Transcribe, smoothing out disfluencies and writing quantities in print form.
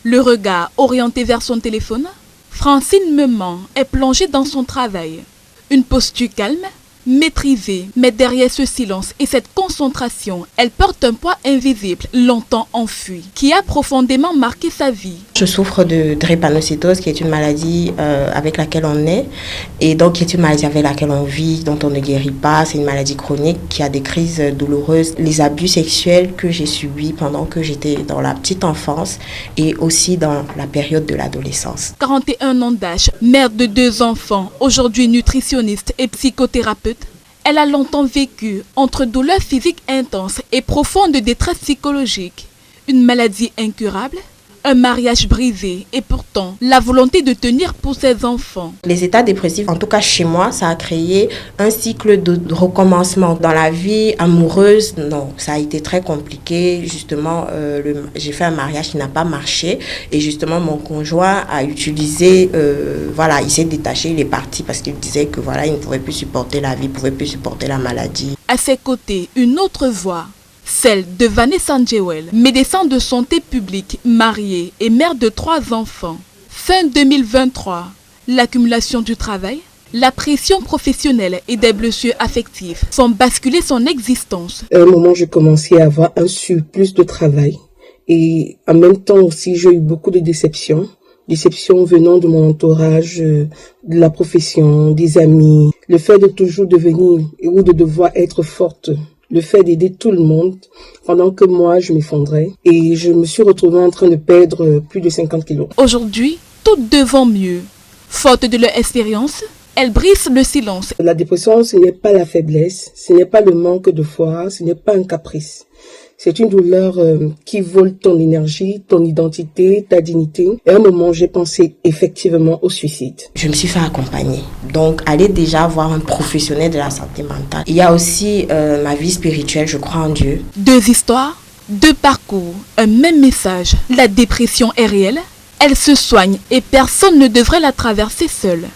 Le regard orienté vers son téléphone, Francine Meuman est plongée dans son travail. Une posture calme, maîtrisée, mais derrière ce silence et cette concentration, elle porte un poids invisible, longtemps enfui, qui a profondément marqué sa vie. Je souffre de drépanocytose, qui est une maladie avec laquelle on naît, et donc qui est une maladie avec laquelle on vit, dont on ne guérit pas. C'est une maladie chronique qui a des crises douloureuses. Les abus sexuels que j'ai subis pendant que j'étais dans la petite enfance et aussi dans la période de l'adolescence. 41 ans d'âge, mère de 2 enfants, aujourd'hui nutritionniste et psychothérapeute, elle a longtemps vécu entre douleurs physiques intenses et profonde détresse psychologique. Une maladie incurable, un mariage brisé et pourtant la volonté de tenir pour ses enfants. Les états dépressifs, en tout cas chez moi, ça a créé un cycle de recommencement. Dans la vie amoureuse, non, ça a été très compliqué. Justement, j'ai fait un mariage qui n'a pas marché et justement mon conjoint a utilisé, il s'est détaché, il est parti parce qu'il disait que il ne pouvait plus supporter la vie, il ne pouvait plus supporter la maladie. À ses côtés, une autre voix. Celle de Vanessa Njewel, médecin de santé publique, mariée et mère de 3 enfants. Fin 2023, l'accumulation du travail, la pression professionnelle et des blessures affectives font basculer son existence. À un moment, j'ai commencé à avoir un surplus de travail et en même temps aussi, j'ai eu beaucoup de déceptions. Déceptions venant de mon entourage, de la profession, des amis. Le fait de toujours devenir ou de devoir être forte. Le fait d'aider tout le monde pendant que moi, je m'effondrais. Et je me suis retrouvée en train de perdre plus de 50 kilos. Aujourd'hui, toutes deux vont mieux. Faute de leur expérience, elles brisent le silence. La dépression, ce n'est pas la faiblesse, ce n'est pas le manque de foi, ce n'est pas un caprice. C'est une douleur qui vole ton énergie, ton identité, ta dignité. Et à un moment, j'ai pensé effectivement au suicide. Je me suis fait accompagner. Donc, aller déjà voir un professionnel de la santé mentale. Il y a aussi ma vie spirituelle, je crois en Dieu. 2 histoires, 2 parcours, un même message. La dépression est réelle, elle se soigne et personne ne devrait la traverser seule.